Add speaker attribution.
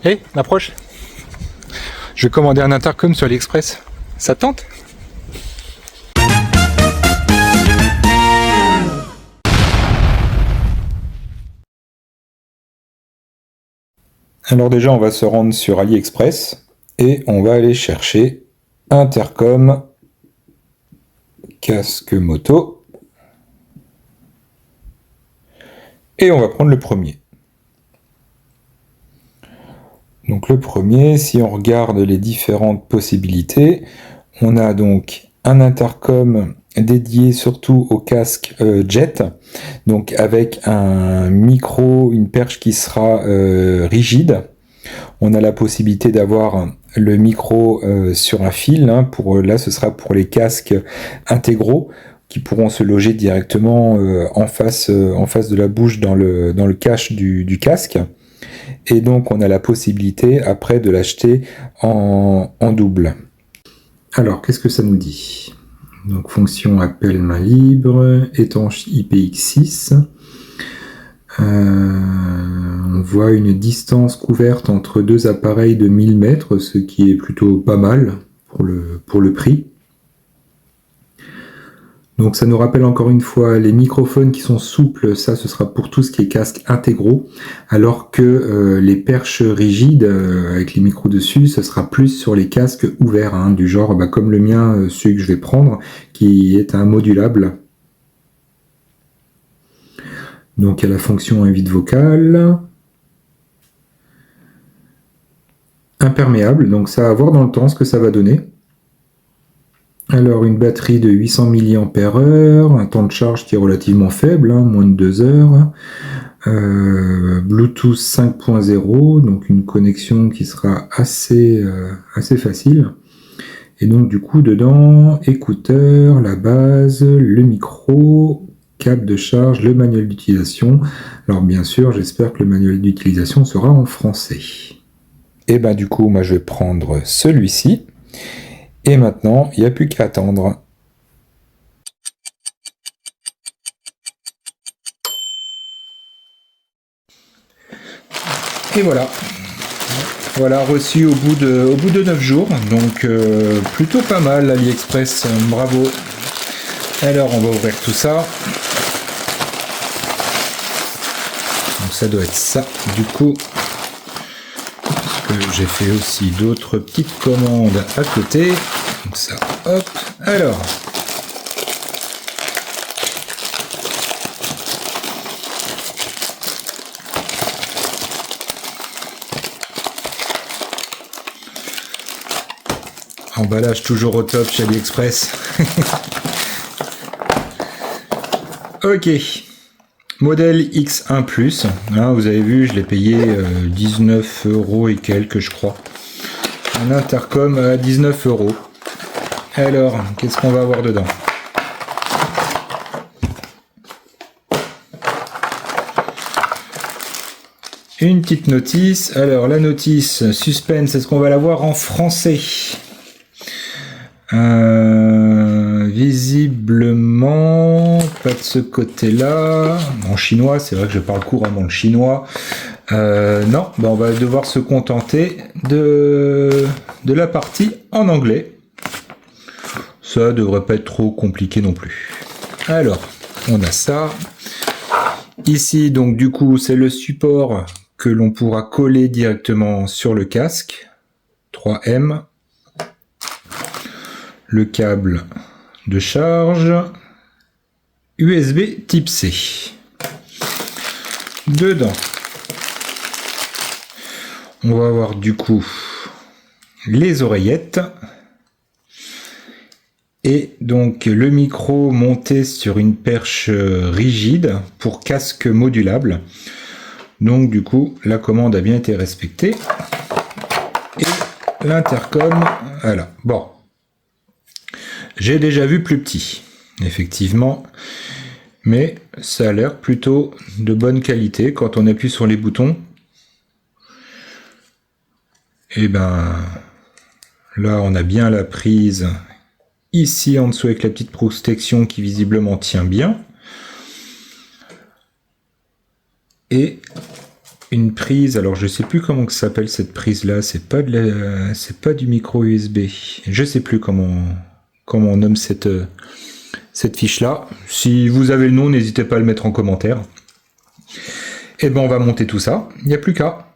Speaker 1: Hé, approche. Je vais commander un intercom sur AliExpress. Ça te tente? Alors déjà, on va se rendre sur AliExpress et on va aller chercher intercom casque moto. Et on va prendre le premier. Donc le premier, si on regarde les différentes possibilités, on a donc un intercom dédié surtout au casque jet, donc avec un micro, une perche qui sera rigide. On a la possibilité d'avoir le micro sur un fil, hein, là ce sera pour les casques intégraux qui pourront se loger directement en face de la bouche dans le cache du casque. Et donc on a la possibilité après de l'acheter en double. Alors qu'est-ce que ça nous dit? Donc fonction appel main libre, étanche IPX6. On voit une distance couverte entre deux appareils de 1000 mètres, ce qui est plutôt pas mal pour le prix. Donc ça nous rappelle encore une fois les microphones qui sont souples, ça ce sera pour tout ce qui est casque intégraux, alors que les perches rigides avec les micros dessus, ce sera plus sur les casques ouverts, hein, du genre comme le mien, celui que je vais prendre, qui est un modulable. Donc il y a la fonction invite vocale, imperméable, donc ça va voir dans le temps ce que ça va donner. Alors une batterie de 800 mAh, un temps de charge qui est relativement faible, hein, moins de 2 heures, Bluetooth 5.0, donc une connexion qui sera assez facile. Et donc du coup dedans, écouteurs, la base, le micro, câble de charge, le manuel d'utilisation. Alors bien sûr, j'espère que le manuel d'utilisation sera en français. Et ben du coup, moi je vais prendre celui-ci. Et maintenant, il n'y a plus qu'à attendre. Et voilà. Voilà, reçu au bout de 9 jours. Donc plutôt pas mal AliExpress, bravo. Alors on va ouvrir tout ça. Donc ça doit être ça du coup. J'ai fait aussi d'autres petites commandes à côté. Donc ça, hop. Alors. Emballage toujours au top chez AliExpress. Ok. Modèle X1 Plus, hein, vous avez vu, je l'ai payé 19 € et quelques, je crois. Un intercom à 19 €. Alors, qu'est-ce qu'on va avoir dedans? Une petite notice. Alors, la notice, suspense, est-ce qu'on va la voir en français? Visiblement pas de ce côté-là. En chinois, c'est vrai que je parle couramment le chinois. Non, on va devoir se contenter de la partie en anglais. Ça devrait pas être trop compliqué non plus. Alors, on a ça. Ici, donc du coup, c'est le support que l'on pourra coller directement sur le casque. 3M. Le câble de charge, USB type C. Dedans, on va avoir du coup les oreillettes et donc le micro monté sur une perche rigide pour casque modulable. Donc du coup, la commande a bien été respectée. Et l'intercom, voilà. Bon. J'ai déjà vu plus petit, effectivement, mais ça a l'air plutôt de bonne qualité. Quand on appuie sur les boutons, et ben là on a bien la prise ici en dessous avec la petite protection qui visiblement tient bien. Et une prise, alors je sais plus comment ça s'appelle cette prise là, c'est pas du micro USB. Je sais plus comment on nomme cette fiche là. Si vous avez le nom, n'hésitez pas à le mettre en commentaire. Et ben on va monter tout ça, il n'y a plus qu'à.